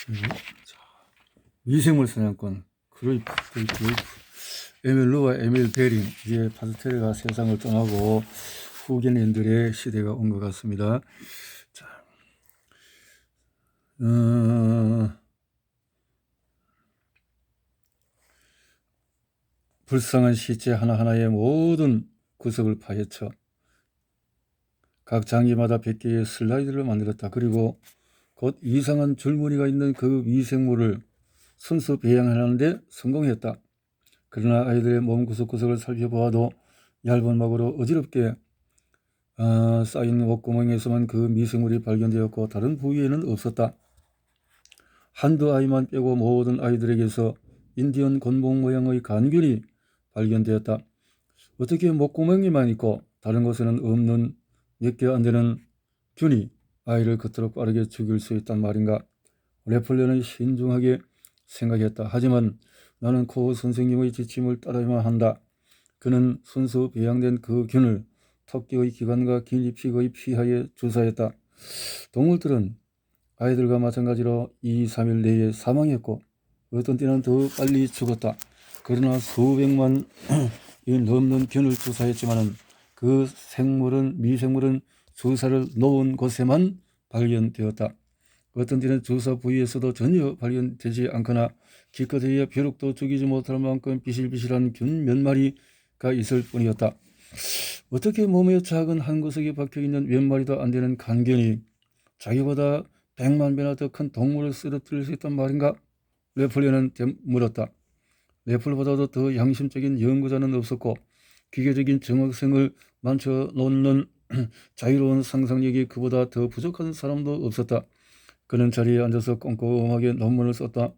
자, 미생물 사냥꾼 크루이프, 에밀 루와 에밀 베링. 이제 파스텔가 세상을 떠나고 후견인들의 시대가 온 것 같습니다. 자, 불쌍한 시체 하나하나의 모든 구석을 파헤쳐 각 장기마다 100개의 슬라이드를 만들었다. 그리고 곧 이상한 줄무늬가 있는 그 미생물을 순수 배양하는데 성공했다. 그러나 아이들의 몸 구석구석을 살펴보아도 얇은 막으로 어지럽게 쌓인 목구멍에서만 그 미생물이 발견되었고 다른 부위에는 없었다. 한두 아이만 빼고 모든 아이들에게서 인디언 곤봉 모양의 간균이 발견되었다. 어떻게 목구멍에만 있고 다른 곳에는 없는 몇 개 안 되는 균이 아이를 그토록 빠르게 죽일 수 있단 말인가? 레플레는 신중하게 생각했다. 하지만 나는 코어 선생님의 지침을 따라야만 한다. 그는 순수 배양된 그 균을 토끼의 기관과 기니피그의 피하에 주사했다. 동물들은 아이들과 마찬가지로 2-3일 내에 사망했고 어떤 때는 더 빨리 죽었다. 그러나 수백만 이 넘는 균을 주사했지만 그 미생물은 주사를 놓은 곳에만 발견되었다. 어떤 때는 주사 부위에서도 전혀 발견되지 않거나 기껏해야 벼룩도 죽이지 못할 만큼 비실비실한 균 몇 마리가 있을 뿐이었다. 어떻게 몸의 작은 한 구석에 박혀있는 몇 마리도 안 되는 간균이 자기보다 100만 배나 더 큰 동물을 쓰러뜨릴 수 있단 말인가? 레플레는 물었다. 레플보다도 더 양심적인 연구자는 없었고 기계적인 정학생을 만져놓는 자유로운 상상력이 그보다 더 부족한 사람도 없었다. 그는 자리에 앉아서 꼼꼼하게 논문을 썼다.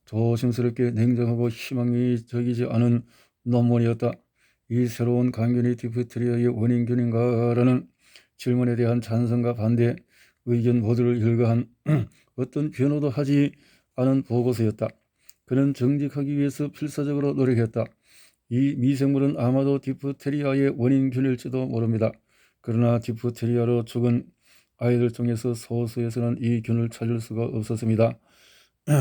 조심스럽게 냉정하고 희망이 적이지 않은 논문이었다. 이 새로운 간균이 디프테리아의 원인균인가라는 질문에 대한 찬성과 반대, 의견 모두를 열거한 어떤 변호도 하지 않은 보고서였다. 그는 정직하기 위해서 필사적으로 노력했다. 이 미생물은 아마도 디프테리아의 원인균일지도 모릅니다. 그러나 디프테리아로 죽은 아이들 중에서 소수에서는 이 균을 찾을 수가 없었습니다.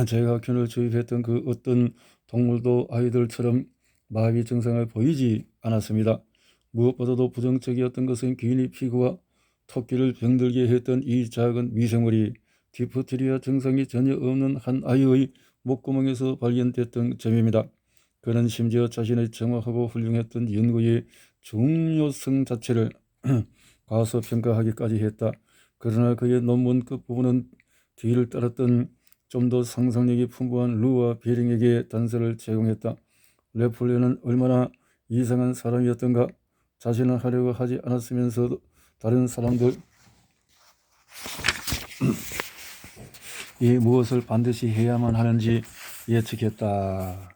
제가 균을 주입했던 그 어떤 동물도 아이들처럼 마비 증상을 보이지 않았습니다. 무엇보다도 부정적이었던 것은 기니피그와 토끼를 병들게 했던 이 작은 미생물이 디프테리아 증상이 전혀 없는 한 아이의 목구멍에서 발견됐던 점입니다. 그는 심지어 자신의 정확하고 훌륭했던 연구의 중요성 자체를 과소평가하기까지 했다. 그러나 그의 논문 끝부분은 뒤를 따랐던 좀 더 상상력이 풍부한 루와 베링에게 단서를 제공했다. 레플레는 얼마나 이상한 사람이었던가. 자신은 하려고 하지 않았으면서도 다른 사람들 이 무엇을 반드시 해야만 하는지 예측했다.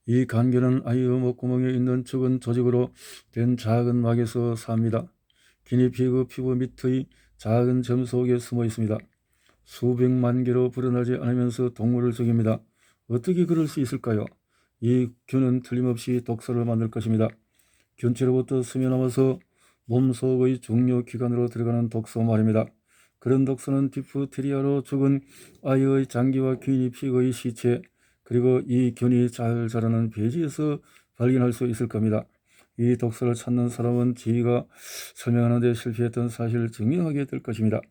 이 간균은 아이의 목구멍에 있는 적은 조직으로 된 작은 막에서 삽니다. 기니피그 피부 밑의 작은 점 속에 숨어 있습니다. 수백만 개로 불어나지 않으면서 동물을 죽입니다. 어떻게 그럴 수 있을까요? 이 균은 틀림없이 독소를 만들 것입니다. 균체로부터 스며나와서 몸속의 중요 기관으로 들어가는 독소 말입니다. 그런 독소는 디프테리아로 죽은 아이의 장기와 기니피그의 시체, 그리고 이 균이 잘 자라는 배지에서 발견할 수 있을 겁니다. 이 독소를 찾는 사람은 지가 설명하는 데 실패했던 사실을 증명하게 될 것입니다.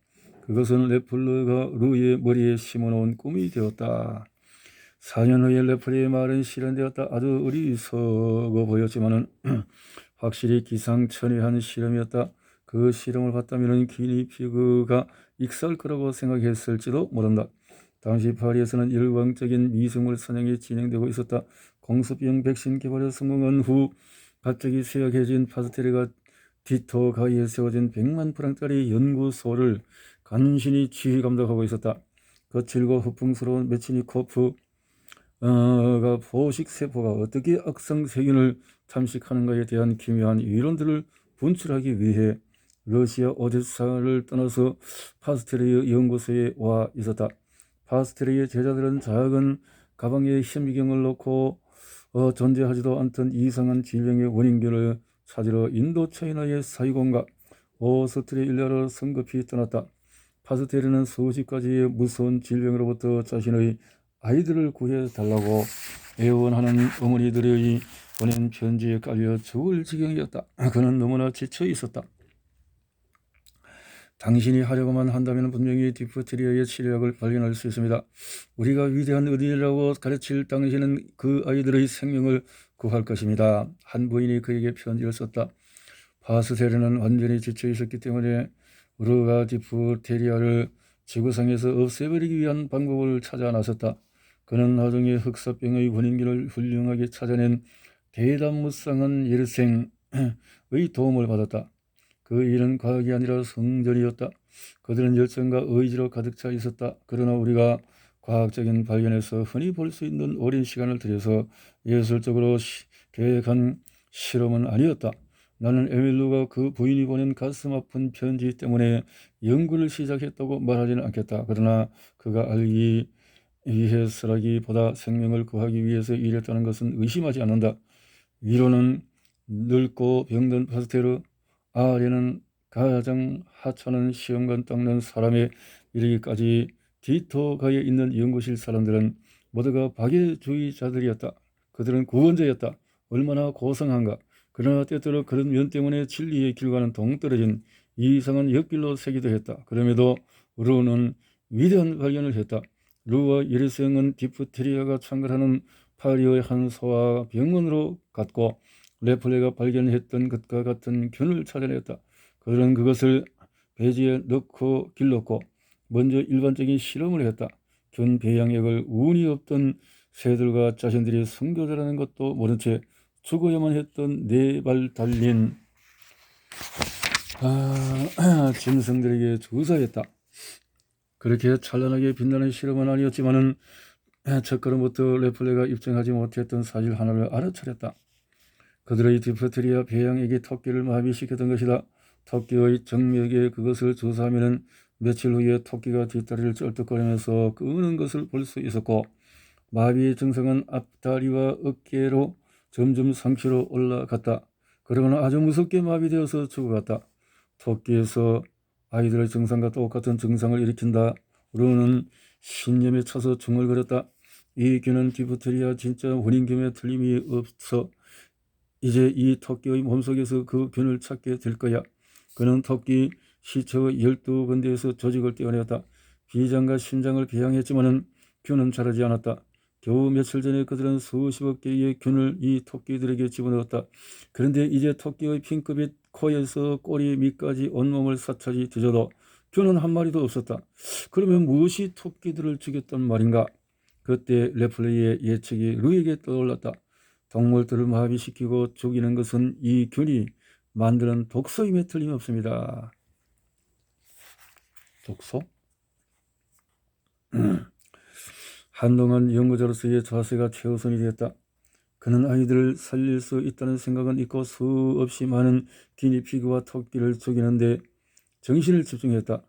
그것은 레플러가 루의 머리에 심어놓은 꿈이 되었다. 4년 후에 레플의 말은 실현되었다. 아주 어리석어 보였지만 확실히 기상천외한 실험이었다. 그 실험을 봤다면 기니피그가 익사할 거라고 생각했을지도 모른다. 당시 파리에서는 열광적인 미생물 사냥이 진행되고 있었다. 공습형 백신 개발에 성공한 후 갑자기 쇠약해진 파스텔레가 디토 가이에 세워진 100만 프랑짜리 연구소를 간신히 지휘 감독하고 있었다. 거칠고 허풍스러운 메치니코프가 포식세포가 어떻게 악성세균을 잠식하는가에 대한 기묘한 이론들을 분출하기 위해 러시아 오데사를 떠나서 파스텔레의 연구소에 와 있었다. 파스텔레의 제자들은 작은 가방에 현미경을 넣고 존재하지도 않던 이상한 질병의 원인균을 찾으러 인도 차이나의 사이공과 오스트레일리아로 성급히 떠났다. 파스텔은 수십 가지의 무서운 질병으로부터 자신의 아이들을 구해달라고 애원하는 어머니들의 보낸 편지에 깔려 죽을 지경이었다. 그는 너무나 지쳐 있었다. 당신이 하려고만 한다면 분명히 디프테리아의 치료약을 발견할 수 있습니다. 우리가 위대한 의리라고 가르칠 당신은 그 아이들의 생명을 구할 것입니다. 한 부인이 그에게 편지를 썼다. 파스텔은 완전히 지쳐 있었기 때문에 우르가 디프테리아를 지구상에서 없애버리기 위한 방법을 찾아 나섰다. 그는 나중에 흑사병의 원인기를 훌륭하게 찾아낸 대담무쌍한 예르생의 도움을 받았다. 그 일은 과학이 아니라 성전이었다. 그들은 열정과 의지로 가득 차 있었다. 그러나 우리가 과학적인 발견에서 흔히 볼 수 있는 오랜 시간을 들여서 예술적으로 계획한 실험은 아니었다. 나는 에밀루가 그 부인이 보낸 가슴 아픈 편지 때문에 연구를 시작했다고 말하지는 않겠다. 그러나 그가 알기 위해서라기보다 생명을 구하기 위해서 일했다는 것은 의심하지 않는다. 위로는 늙고 병든 파스테르, 아래는 가장 하찮은 시험관 닦는 사람에 이르기까지 디토가에 있는 연구실 사람들은 모두가 박애주의자들이었다. 그들은 구원자였다. 얼마나 고상한가. 그러나 때때로 그런 면 때문에 진리의 길과는 동떨어진 이상한 옆길로 새기도 했다. 그럼에도 루는 위대한 발견을 했다. 루와 예르생은 디프테리아가 창궐하는 파리의 한 소아 병원으로 갔고 레플레가 발견했던 것과 같은 균을 찾아냈다. 그들은 그것을 배지에 넣고 길렀고 먼저 일반적인 실험을 했다. 균 배양액을 운이 없던 새들과 자신들이 선교자라는 것도 모른 채 죽어야만 했던 네 발 달린 짐승들에게 주사했다. 그렇게 찬란하게 빛나는 실험은 아니었지만은 첫걸음부터 레플레가 입증하지 못했던 사실 하나를 알아차렸다. 그들의 디프테리아 배양액이 토끼를 마비시켰던 것이다. 토끼의 정맥에 그것을 주사하면 며칠 후에 토끼가 뒷다리를 쩔뚝거리면서 끄는 것을 볼 수 있었고 마비의 증상은 앞다리와 어깨로 점점 상치로 올라갔다. 그러고는 아주 무섭게 마비되어서 죽어갔다. 토끼에서 아이들의 증상과 똑같은 증상을 일으킨다. 루는 신념에 차서 중얼거렸다. 이 균은 디프테리아 진짜 원인균에 틀림이 없어. 이제 이 토끼의 몸속에서 그 균을 찾게 될 거야. 그는 토끼 시체의 12군데에서 조직을 떼어내었다. 비장과 심장을 배양했지만은 균은 자라지 않았다. 겨우 며칠 전에 그들은 수십억 개의 균을 이 토끼들에게 집어넣었다. 그런데 이제 토끼의 핑크빛 코에서 꼬리 밑까지 온몸을 사찰이 뒤져도 균은 한 마리도 없었다. 그러면 무엇이 토끼들을 죽였단 말인가? 그때 레플레이의 예측이 루에게 떠올랐다. 동물들을 마비시키고 죽이는 것은 이 균이 만드는 독소임에 틀림없습니다. 독소? 한동안 연구자로서의 자세가 최우선이 되었다. 그는 아이들을 살릴 수 있다는 생각은 있고 수없이 많은 기니피그와 토끼를 죽이는데 정신을 집중했다.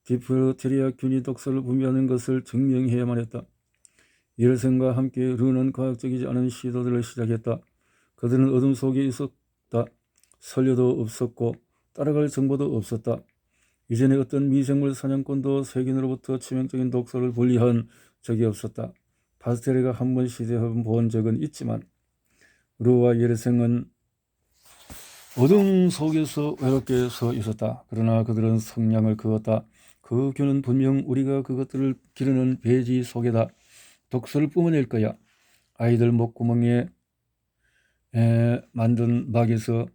디프테리아 균이 독소를 분비하는 것을 증명해야만 했다. 예르생과 함께 루는 과학적이지 않은 시도들을 시작했다. 그들은 어둠 속에 있었다. 선료도 없었고 따라갈 정보도 없었다. 이전에 어떤 미생물 사냥꾼도 세균으로부터 치명적인 독소를 분리한 적이 없었다. 파스테르가 한 번 시도해 본 적은 있지만 루와 예르생은 어둠 속에서 외롭게 서 있었다. 그러나 그들은 성냥을 그었다. 그 균은 분명 우리가 그것들을 기르는 배지 속에다 독소를 뿜어낼 거야. 아이들 목구멍에 만든 막에서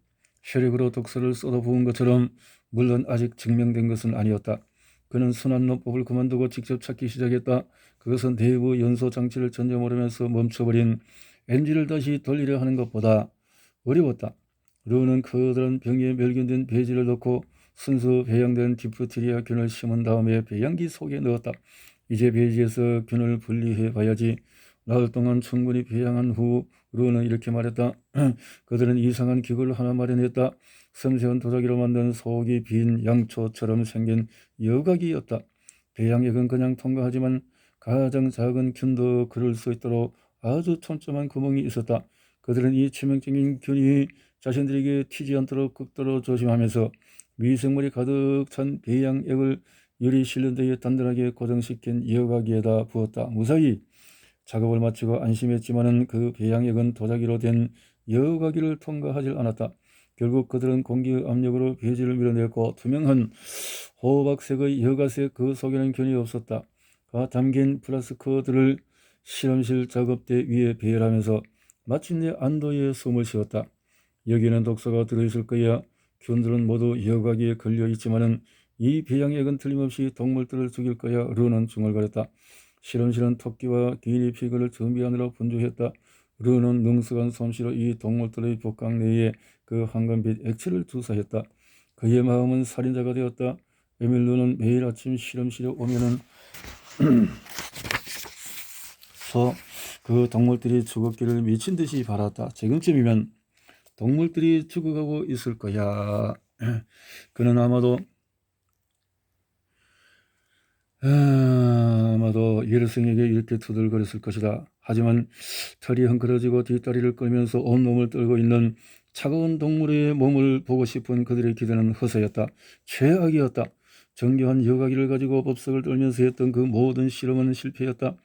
혈액으로 독소를 쏟아부은 것처럼 물론 아직 증명된 것은 아니었다. 그는 순환론법을 그만두고 직접 찾기 시작했다. 그것은 내부 연소 장치를 전혀 모르면서 멈춰버린 엔진을 다시 돌리려 하는 것보다 어려웠다. 루는 커다란 병에 멸균된 배지를 넣고 순수 배양된 디프테리아 균을 심은 다음에 배양기 속에 넣었다. 이제 배지에서 균을 분리해 봐야지. 나흘 동안 충분히 배양한 후 루는 이렇게 말했다. 그들은 이상한 기구를 하나 마련했다. 섬세한 도자기로 만든 속이 빈 양초처럼 생긴 여각이었다. 배양액은 그냥 통과하지만 가장 작은 균도 그럴 수 있도록 아주 촘촘한 구멍이 있었다. 그들은 이 치명적인 균이 자신들에게 튀지 않도록 극도로 조심하면서 미생물이 가득 찬 배양액을 열이 실린 데에 단단하게 고정시킨 여과기에다 부었다. 무사히 작업을 마치고 안심했지만은 그 배양액은 도자기로 된 여과기를 통과하지 않았다. 결국 그들은 공기의 압력으로 배지를 밀어냈고 투명한 호박색의 여가색 그 속에는 균이 없었다. 가 담긴 플라스크들을 실험실 작업대 위에 배열하면서 마침내 안도의 숨을 쉬었다. 여기는 독소가 들어있을 거야. 균들은 모두 여과기에 걸려 있지만은 이 배양액은 틀림없이 동물들을 죽일 거야. 르는 중얼거렸다. 실험실은 토끼와 기니피그를 준비하느라 분주했다. 르는 능숙한 솜씨로 이 동물들의 복강 내에 그 황금빛 액체를 주사했다. 그의 마음은 살인자가 되었다. 에밀 르는 매일 아침 실험실에 오면은 그 동물들이 죽었기를 미친 듯이 바랐다. 지금쯤이면 동물들이 죽어가고 있을 거야. 그는 아마도 예르승에게 이렇게 투덜거렸을 것이다. 하지만 털이 헝클어지고 뒷다리를 끌면서 온몸을 떨고 있는 차가운 동물의 몸을 보고 싶은 그들의 기대는 허세였다. 최악이었다. 정교한 여과기를 가지고 법석을 떨면서 했던 그 모든 실험은 실패였다.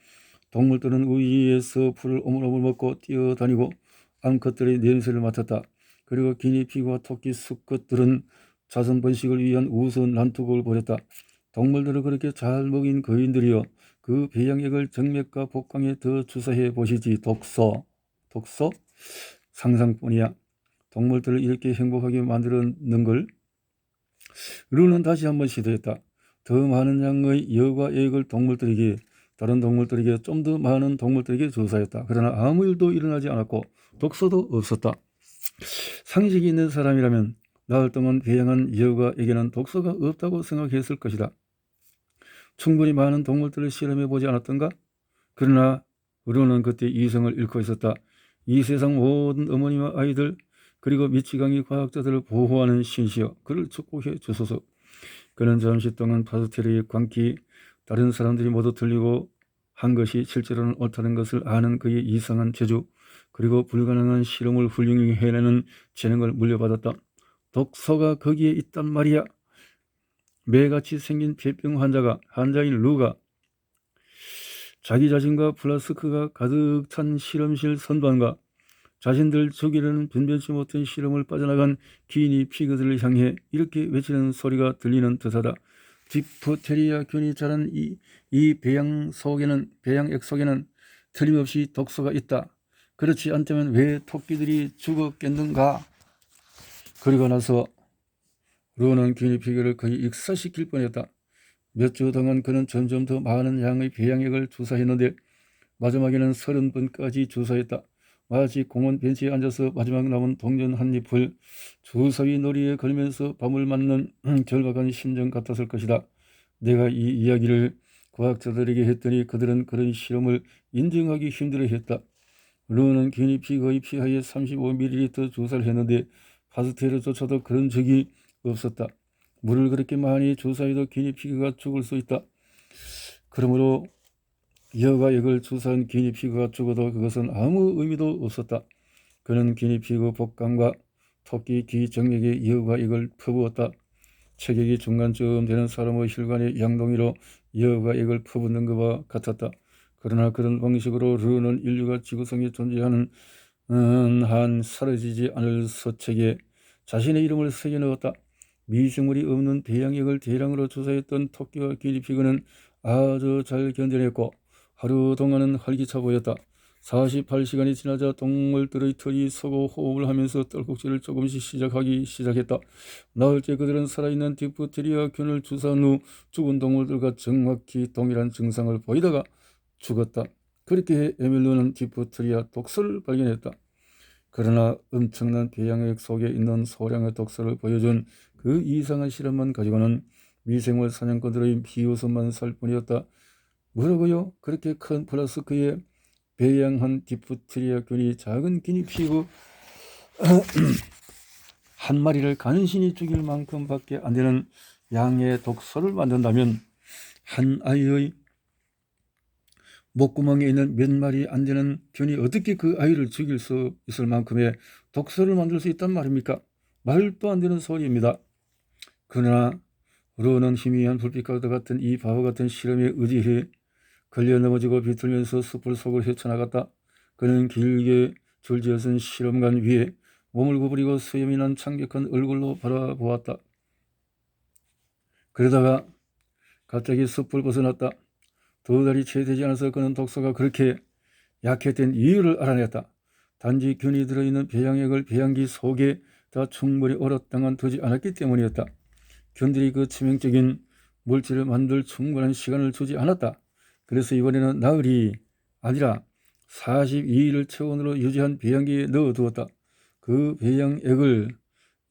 동물들은 우위에서 풀을 오물오물 먹고 뛰어다니고 암컷들의 냄새를 맡았다. 그리고 기니피그와 토끼 수컷들은 자선 번식을 위한 우스운 난투극을 벌였다. 동물들을 그렇게 잘 먹인 거인들이여, 그 배양액을 정맥과 복강에 더 주사해 보시지. 독소 상상뿐이야. 동물들을 이렇게 행복하게 만들었는 걸 르는 다시 한번 시도했다. 더 많은 양의 여과 액을 다른 동물들에게 좀 더 많은 동물들에게 주사했다. 그러나 아무 일도 일어나지 않았고 독소도 없었다. 상식이 있는 사람이라면 나흘 동안 배양한 여과에게는 독소가 없다고 생각했을 것이다. 충분히 많은 동물들을 실험해보지 않았던가? 그러나 르는 그때 이성을 잃고 있었다. 이 세상 모든 어머니와 아이들, 그리고 미치광이 과학자들을 보호하는 신시여, 그를 축복해 주소서. 그는 잠시 동안 파스텔의 광기, 다른 사람들이 모두 들리고 한 것이 실제로는 옳다는 것을 아는 그의 이상한 재주, 그리고 불가능한 실험을 훌륭히 해내는 재능을 물려받았다. 독소가 거기에 있단 말이야. 매같이 생긴 폐병 환자인 루가 자기 자신과 플라스크가 가득 찬 실험실 선반과 자신들 죽이려는 변변치 못한 실험을 빠져나간 기니피그들을 향해 이렇게 외치는 소리가 들리는 듯하다. 디프테리아 균이 자란 이 배양액 속에는 틀림없이 독소가 있다. 그렇지 않다면 왜 토끼들이 죽었겠는가? 그리고 나서 르는 기니피그를 거의 익사시킬 뻔했다. 몇 주 동안 그는 점점 더 많은 양의 배양액을 주사했는데 마지막에는 30번까지 주사했다. 마치 공원 벤치에 앉아서 마지막 남은 동전 한 잎을 주사위 놀이에 걸면서 밤을 맞는 절박한 심정 같았을 것이다. 내가 이 이야기를 과학자들에게 했더니 그들은 그런 실험을 인정하기 힘들어했다. 르는 기니피그의 피하에 35ml 주사를 했는데 파스텔조차도 그런 적이 없었다. 물을 그렇게 많이 주사해도 기니피그가 죽을 수 있다. 그러므로 여과액을 주사한 기니피그가 죽어도 그것은 아무 의미도 없었다. 그는 기니피그 복강과 토끼 귀 정맥에 여과액을 퍼부었다. 체격이 중간쯤 되는 사람의 혈관의 양동이로 여과액을 퍼붓는 것과 같았다. 그러나 그런 방식으로 르는 인류가 지구상에 존재하는 한 사라지지 않을 서책에 자신의 이름을 새겨 넣었다. 미생물이 없는 배양액을 대량으로 주사했던 토끼와 기니피그는 아주 잘 견뎌냈고 하루 동안은 활기차 보였다. 48시간이 지나자 동물들의 털이 서고 호흡을 하면서 떨국질을 조금씩 시작하기 시작했다. 나흘째 그들은 살아있는 디프테리아 균을 주사한 후 죽은 동물들과 정확히 동일한 증상을 보이다가 죽었다. 그렇게 에밀루는 디프테리아 독소를 발견했다. 그러나 엄청난 배양액 속에 있는 소량의 독소를 보여준 그 이상한 실험만 가지고는 미생물 사냥꾼들의 비웃음만 살 뿐이었다. 뭐라고요? 그렇게 큰 플라스크에 배양한 디프테리아 균이 작은 기니피그 한 마리를 간신히 죽일 만큼밖에 안 되는 양의 독소를 만든다면 한 아이의 목구멍에 있는 몇 마리 안 되는 균이 어떻게 그 아이를 죽일 수 있을 만큼의 독소를 만들 수 있단 말입니까? 말도 안 되는 소리입니다. 그러나 루는 희미한 불빛과 같은 이 바보 같은 실험에 의지해 걸려 넘어지고 비틀면서 숲을 속을 헤쳐나갔다. 그는 길게 줄지어선 실험관 위에 몸을 구부리고 수염이 난 창백한 얼굴로 바라보았다. 그러다가 갑자기 숲을 벗어났다. 2달이 채 되지 않아서 그는 독소가 그렇게 약했던 이유를 알아냈다. 단지 균이 들어있는 배양액을 배양기 속에 다 충분히 오랫동안 두지 않았기 때문이었다. 균들이 그 치명적인 물질을 만들 충분한 시간을 주지 않았다. 그래서 이번에는 나흘이 아니라 42일을 체온으로 유지한 배양기에 넣어두었다. 그 배양액을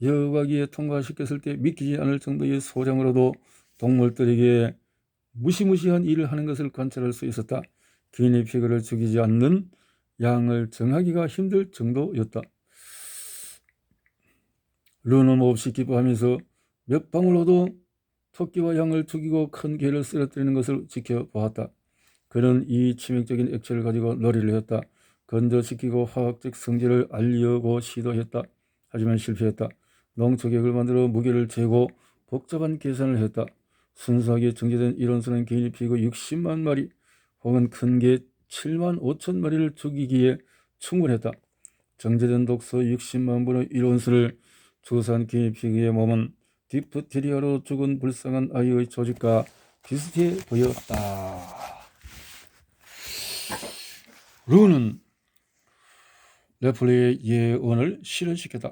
여과기에 통과시켰을 때 믿기지 않을 정도의 소량으로도 동물들에게 무시무시한 일을 하는 것을 관찰할 수 있었다. 기니피그를 죽이지 않는 양을 정하기가 힘들 정도였다. 루는 몹시 기뻐하면서 몇 방울로도 토끼와 양을 죽이고 큰 개를 쓰러뜨리는 것을 지켜보았다. 그는 이 치명적인 액체를 가지고 놀이를 했다. 건조시키고 화학적 성질을 알려고 시도했다. 하지만 실패했다. 농축액을 만들어 무게를 재고 복잡한 계산을 했다. 순수하게 정제된 이론수는 기니피그 60만 마리 혹은 큰 개 7만 5천 마리를 죽이기에 충분했다. 정제된 독소 60만 분의 이론수를 조사한 기니피그의 몸은 디프테리아로 죽은 불쌍한 아이의 조직과 비슷해 보였다. 루는 레플리의 예언을 실현시켰다.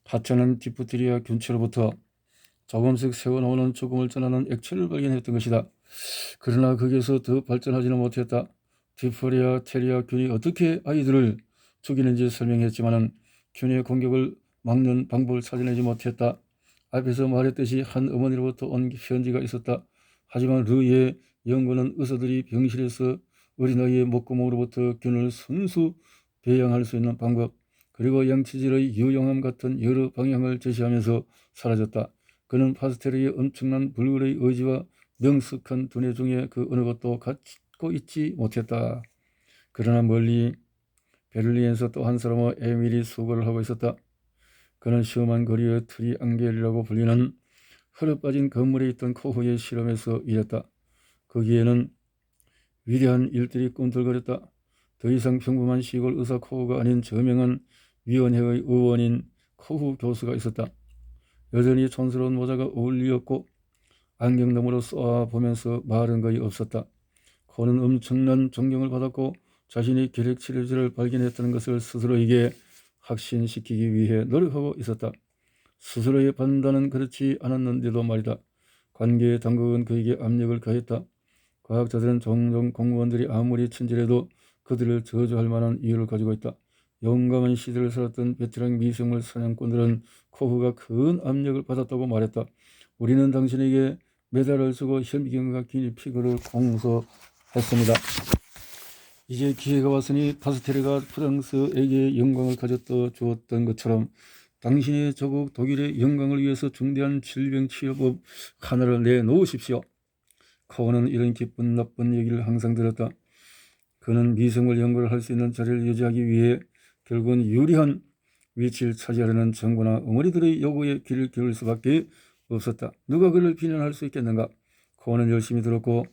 하찮은 디프테리아 균체로부터 조금씩 새어나오는 죽음을 전하는 액체를 발견했던 것이다. 그러나 거기에서 더 발전하지는 못했다. 디프테리아 균이 어떻게 아이들을 죽이는지 설명했지만 균의 공격을 막는 방법을 찾아내지 못했다. 앞에서 말했듯이 한 어머니로부터 온 편지가 있었다. 하지만 루의 연구는 의사들이 병실에서 어린아이의 목구멍으로부터 균을 순수 배양할 수 있는 방법, 그리고 양치질의 유용함 같은 여러 방향을 제시하면서 사라졌다. 그는 파스텔의 엄청난 불굴의 의지와 명석한 두뇌 중에 그 어느 것도 갖고 있지 못했다. 그러나 멀리 베를린에서 또 한 사람의 에밀이 수고를 하고 있었다. 그는 시험한 거리의 트리앙겔이라고 불리는 헐어빠진 건물에 있던 코후의 실험에서 일했다. 거기에는 위대한 일들이 꿈틀거렸다. 더 이상 평범한 시골 의사 코후가 아닌 저명한 위원회의 의원인 코후 교수가 있었다. 여전히 촌스러운 모자가 어울리었고 안경 너머로 쏘아보면서 말은 거의 없었다. 코는 엄청난 존경을 받았고 자신이 기력치료제를 발견했다는 것을 스스로에게 확신시키기 위해 노력하고 있었다. 스스로의 판단은 그렇지 않았는데도 말이다. 관계 당국은 그에게 압력을 가했다. 과학자들은 종종 공무원들이 아무리 친절해도 그들을 저주할 만한 이유를 가지고 있다. 용감한 시대를 살았던 베테랑 미생물 사냥꾼들은 코후가 큰 압력을 받았다고 말했다. 우리는 당신에게 메달을 주고 현미경과 기니피그를 공소했습니다. 이제 기회가 왔으니 파스텔레가 프랑스에게 영광을 가져다 주었던 것처럼 당신의 조국 독일의 영광을 위해서 중대한 질병치료법 하나를 내놓으십시오. 코우는 이런 기쁜 나쁜 얘기를 항상 들었다. 그는 미생물 연구를 할 수 있는 자리를 유지하기 위해 결국은 유리한 위치를 차지하려는 정부나 어머니들의 요구에 귀를 기울일 수밖에 없었다. 누가 그를 비난할 수 있겠는가? 코우는 열심히 들었고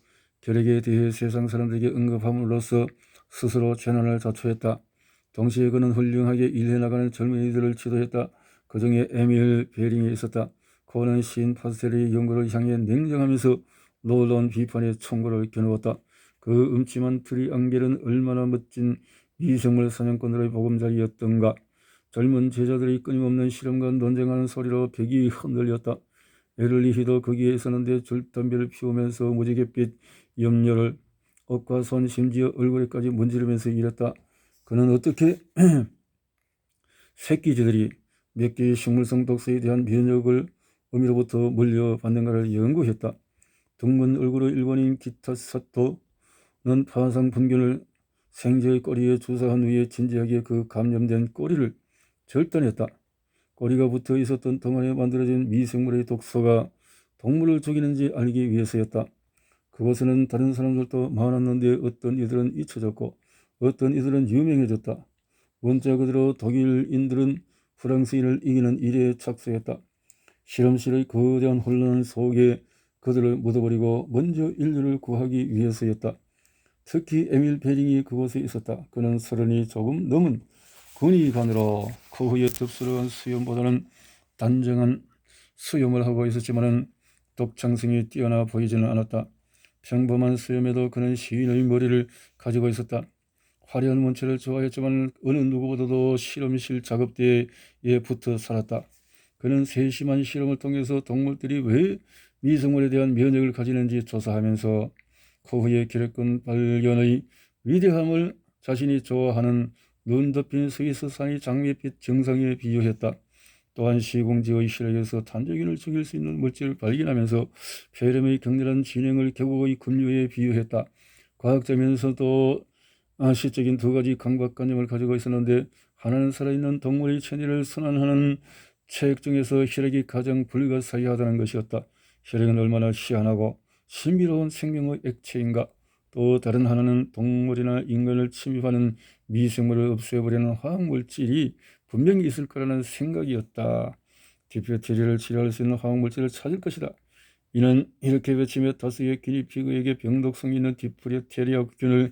결핵에 대해 세상 사람들에게 언급함으로써 스스로 재난을 자초했다. 동시에 그는 훌륭하게 일해나가는 젊은이들을 지도했다. 그중에 에밀 베링이 있었다. 코우는 시인 파스텔의 연구를 향해 냉정하면서 놀라운 비판의 총구를 겨누었다. 그 음침한 트리앙겔은 얼마나 멋진 미생물 사냥꾼들의 보금자리였던가. 젊은 제자들이 끊임없는 실험과 논쟁하는 소리로 벽이 흔들렸다. 에를리히도 거기에 있었는데 줄담배를 피우면서 무지갯빛 염료를 옷과 손 심지어 얼굴에까지 문지르면서 일했다. 그는 어떻게 새끼쥐들이 몇 개의 식물성 독소에 대한 면역을 어미로부터 물려받는가를 연구했다. 둥근 얼굴의 일본인 기타사토는 파상 분균을 생쥐의 꼬리에 주사한 후에 진지하게 그 감염된 꼬리를 절단했다. 꼬리가 붙어 있었던 덩어리에 만들어진 미생물의 독소가 동물을 죽이는지 알기 위해서였다. 그곳에는 다른 사람들도 많았는데 어떤 이들은 잊혀졌고 어떤 이들은 유명해졌다. 문자 그대로 독일인들은 프랑스인을 이기는 일에 착수했다. 실험실의 거대한 혼란 속에 그들을 묻어버리고 먼저 인류를 구하기 위해서였다. 특히 에밀 베링이 그곳에 있었다. 그는 30이 조금 넘은 군의관으로 코흐의 덥스러운 수염보다는 단정한 수염을 하고 있었지만은 독창성이 뛰어나 보이지는 않았다. 평범한 수염에도 그는 시인의 머리를 가지고 있었다. 화려한 문체를 좋아했지만 어느 누구보다도 실험실 작업대에 붙어 살았다. 그는 세심한 실험을 통해서 동물들이 왜 미생물에 대한 면역을 가지는지 조사하면서 코흐의 기록된 발견의 위대함을 자신이 좋아하는 눈 덮인 스위스산의 장밋빛 정상에 비유했다. 또한 시공지의 실험에서 탄저균을 죽일 수 있는 물질을 발견하면서 폐렴의 격렬한 진행을 계곡의 급류에 비유했다. 과학자면서도 시적인 두 가지 강박관념을 가지고 있었는데, 하나는 살아있는 동물의 천의를 선언하는 책 중에서 혈액이 가장 불가사의하다는 것이었다. 혈액은 얼마나 희한하고 신비로운 생명의 액체인가. 또 다른 하나는 동물이나 인간을 침입하는 미생물을 없애버리는 화학물질이 분명히 있을 거라는 생각이었다. 디프테리아를 치료할 수 있는 화학물질을 찾을 것이다. 이는 이렇게 외치며 다수의 기니피그에게 병독성이 있는 디프테리아균을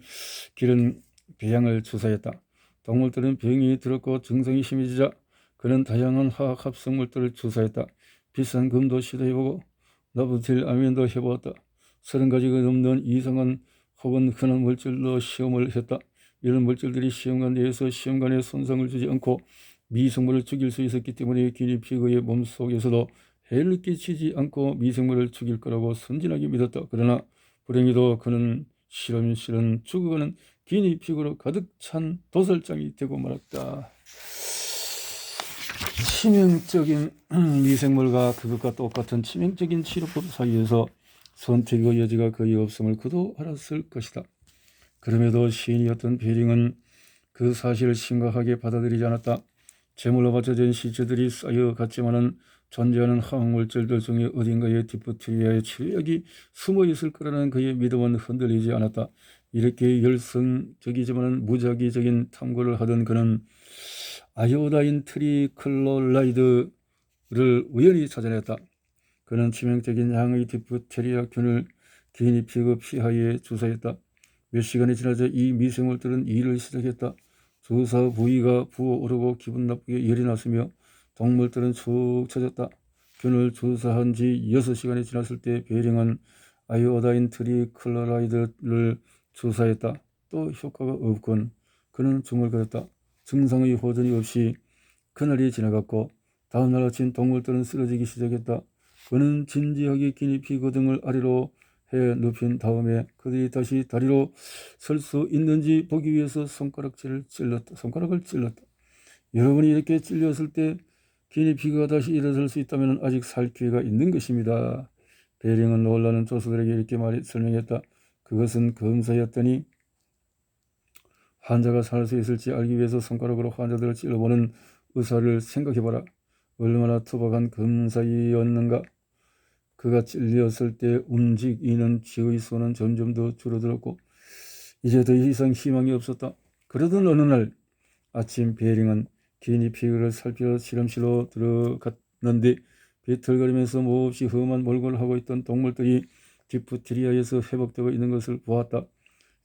기른 배양을 주사했다. 동물들은 병이 들었고 증상이 심해지자 그는 다양한 화학 합성물들을 주사했다. 비싼 금도 시도해보고 나부틸 아민도 해보았다. 30가지가 넘는 이상한 혹은 흔한 물질로 시험을 했다. 이런 물질들이 시험관 내에서 시험관에 손상을 주지 않고 미생물을 죽일 수 있었기 때문에 기니피그의 몸속에서도 해를 끼치지 않고 미생물을 죽일 거라고 순진하게 믿었다. 그러나 불행히도 그는 실은 죽어가는 기니피그로 가득 찬 도살장이 되고 말았다. 치명적인 미생물과 그것과 똑같은 치명적인 치료법 사이에서 선택의 여지가 거의 없음을 그도 알았을 것이다. 그럼에도 시인이었던 베링은 그 사실을 심각하게 받아들이지 않았다. 제물로 바쳐진 시체들이 쌓여갔지만은 존재하는 화학물질들 중에 어딘가에 디프테리아의 치료약이 숨어 있을 거라는 그의 믿음은 흔들리지 않았다. 이렇게 열성적이지만 무작위적인 탐구를 하던 그는 아이오다인 트리클로라이드를 우연히 찾아냈다. 그는 치명적인 양의 디프테리아균을 기니피그 피하에 주사했다. 몇 시간이 지나자 이 미생물들은 일을 시작했다. 주사 부위가 부어오르고 기분 나쁘게 열이 났으며 동물들은 축 처졌다. 균을 주사한 지 6시간이 지났을 때 베링은 아이오다인 트리클로라이드를 주사했다. 또 효과가 없군. 그는 중얼거렸다. 증상의 호전이 없이 그날이 지나갔고 다음날 아침 동물들은 쓰러지기 시작했다. 그는 진지하게 기니피그 등을 아래로 해 눕힌 다음에 그들이 다시 다리로 설 수 있는지 보기 위해서 손가락을 찔렀다. 여러분이 이렇게 찔렸을 때 기니피그가 다시 일어설 수 있다면 아직 살 기회가 있는 것입니다. 베링은 놀라는 조수들에게 이렇게 설명했다. 그것은 검사였더니 환자가 살 수 있을지 알기 위해서 손가락으로 환자들을 찔러보는 의사를 생각해봐라. 얼마나 투박한 검사였는가. 그가 찔렸을 때 움직이는 쥐의 수는 점점 더 줄어들었고 이제 더 이상 희망이 없었다. 그러던 어느 날 아침 베링은 기니피그를 살피러 실험실로 들어갔는데 비틀거리면서 몹시 험한 몰골을 하고 있던 동물들이 디프테리아에서 회복되고 있는 것을 보았다.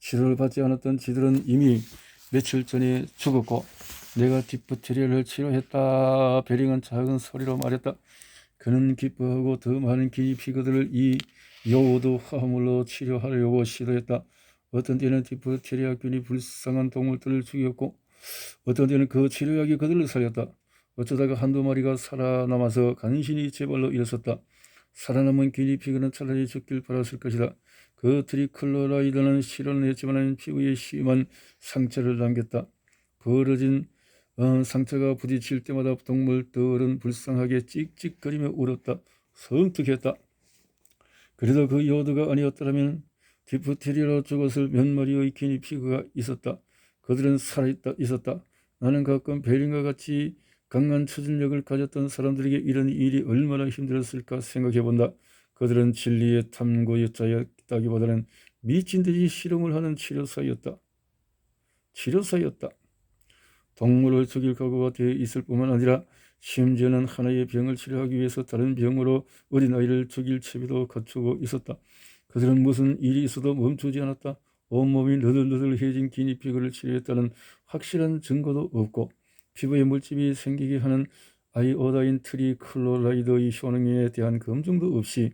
치료를 받지 않았던 쥐들은 이미 며칠 전에 죽었고 내가 디프테리아를 치료했다. 베링은 작은 소리로 말했다. 그는 기뻐하고 더 많은 기니피그들을 이 요오드 화합물로 치료하려고 시도했다. 어떤 때는 디프테리아균이 불쌍한 동물들을 죽였고 어떤 때는 그 치료약이 그들을 살렸다. 어쩌다가 한두 마리가 살아남아서 간신히 제발로 일었었다. 살아남은 기니피그는 차라리 죽길 바랐을 것이다. 그 트리클로라이드는 실험을 했지만 피부에 심한 상처를 남겼다. 벌어진 상처가 부딪힐 때마다 동물들은 불쌍하게 찍찍거리며 울었다. 섬뜩했다. 그래도 그 요드가 아니었더라면 디프테리아로 죽었을 몇 마리의 기니피그가 있었다. 그들은 있었다. 나는 가끔 베링과 같이 강한 추진력을 가졌던 사람들에게 이런 일이 얼마나 힘들었을까 생각해본다. 그들은 진리의 탐구자였다기보다는 미친 듯이 실험을 하는 치료사였다. 동물을 죽일 각오가 되어 있을 뿐만 아니라 심지어는 하나의 병을 치료하기 위해서 다른 병으로 어린아이를 죽일 채비도 갖추고 있었다. 그들은 무슨 일이 있어도 멈추지 않았다. 온몸이 너덜너덜해진 기니피그를 치료했다는 확실한 증거도 없고 피부에 물집이 생기게 하는 아이오다인 트리클로라이드의 효능에 대한 검증도 없이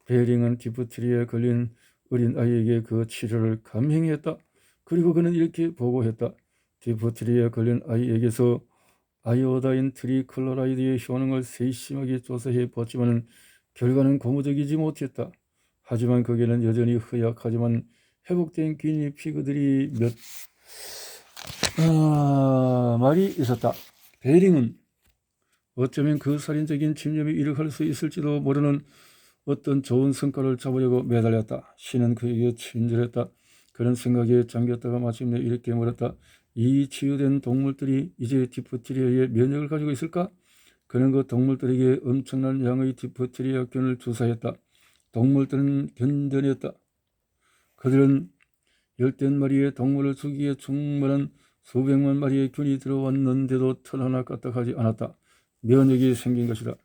베링은 디프테리아에 걸린 어린아이에게 그 치료를 감행했다. 그리고 그는 이렇게 보고했다. 디프테리아에 걸린 아이에게서 아이오다인 트리클로라이드의 효능을 세심하게 조사해 봤지만 결과는 고무적이지 못했다. 하지만 거기에는 여전히 허약하지만 회복된 기니피그들이 몇 마리 있었다. 베링은 어쩌면 그 살인적인 집념에 이르할 수 있을지도 모르는 어떤 좋은 성과를 잡으려고 매달렸다. 신은 그에게 친절했다. 그런 생각에 잠겼다가 마침내 이렇게 물었다. 이 치유된 동물들이 이제 디프테리아의 면역을 가지고 있을까? 그는 그 동물들에게 엄청난 양의 디프테리아균을 주사했다. 동물들은 견뎌냈다. 그들은 열댓 마리의 동물을 죽이기에 충분한 수백만 마리의 균이 들어왔는데도 털 하나 까딱하지 않았다. 면역이 생긴 것이다.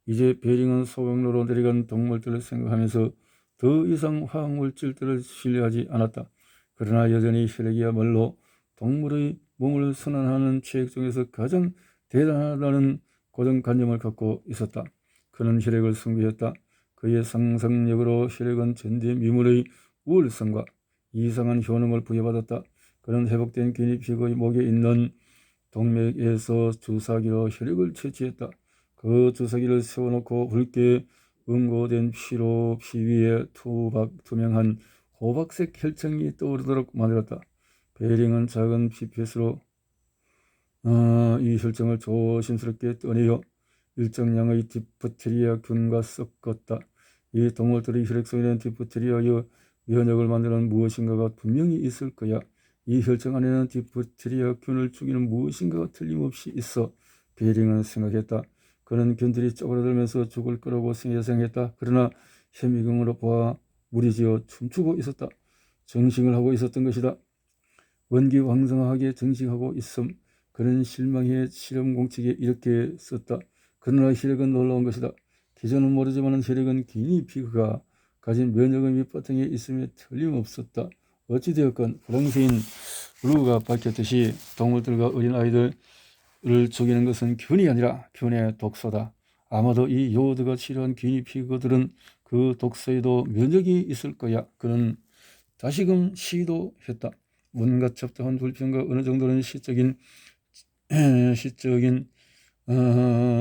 이제 베링은 소경로로 내려간 동물들을 생각하면서 더 이상 화학물질들을 신뢰하지 않았다. 그러나 여전히 혈액이야말로 동물의 몸을 순환하는 체액 중에서 가장 대단하다는 고정관념을 갖고 있었다. 그는 혈액을 숭배했다. 그의 상상력으로 혈액은 전대미문의 우월성과 이상한 효능을 부여받았다. 그는 회복된 기니피그의 목에 있는 동맥에서 주사기로 혈액을 채취했다. 그 주사기를 세워놓고 붉게 응고된 피로 피 위에 투명한 호박색 혈청이 떠오르도록 만들었다. 베링은 작은 피펫으로 이 혈청을 조심스럽게 떠내어 일정량의 디프테리아 균과 섞었다. 이 동물들의 혈액 속에는 디프테리아의 면역을 만드는 무엇인가가 분명히 있을 거야. 이 혈청 안에는 디프테리아 균을 죽이는 무엇인가가 틀림없이 있어. 베링은 생각했다. 그는 균들이 쪼그라들면서 죽을 거라고 예상했다. 그러나 현미경으로 보아 무리지어 춤추고 있었다. 정식을 하고 있었던 것이다. 원기왕성하게 정식하고 있음. 그는 실망해 실험 공책에 이렇게 썼다. 그러나 혈액은 놀라운 것이다. 기존은 모르지만 혈액은 기니피그가 가진 면역의 밑바탕에 있음에 틀림없었다. 어찌되었건 프랑스인 루가 밝혔듯이 동물들과 어린아이들을 죽이는 것은 균이 아니라 균의 독소다. 아마도 이 요드가 치료한 기니피그들은 그 독소에도 면역이 있을 거야. 그는 다시금 시도했다. 온갖 잡다한 불평과 어느 정도는 시적인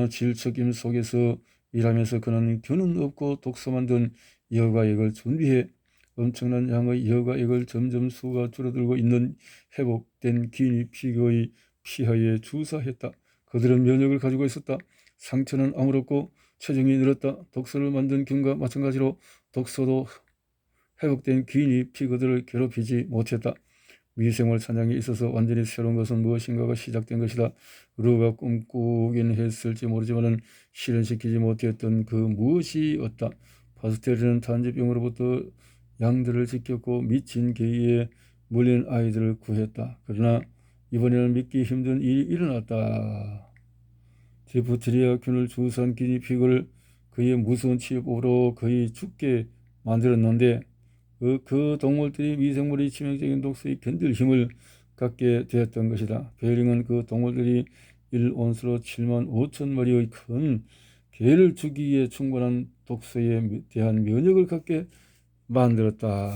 질척임 속에서 일하면서 그는 균은 없고 독소만 든 여과액을 준비해 엄청난 양의 여과액을 점점 수가 줄어들고 있는 회복된 기니피그의 피하에 주사했다. 그들은 면역을 가지고 있었다. 상처는 아물었고 체중이 늘었다. 독소를 만든 균과 마찬가지로 독소도 회복된 기니피그들을 괴롭히지 못했다. 미생물 사냥에 있어서 완전히 새로운 것은 무엇인가가 시작된 것이다. 루가 꿈꾸긴 했을지 모르지만 실현시키지 못했던 그 무엇이었다. 파스텔은 탄저병으로부터 양들을 지켰고 미친 개에 물린 아이들을 구했다. 그러나 이번에는 믿기 힘든 일이 일어났다. 디프테리아 균을 주사한 기니피그를 그의 무서운 치료법으로 거의 죽게 만들었는데 그 동물들이 미생물의 치명적인 독소에 견딜 힘을 갖게 되었던 것이다. 베링은 그 동물들이 1온수로 7만 5천 마리의 큰 개를 죽이기에 충분한 독소에 대한 면역을 갖게 만들었다.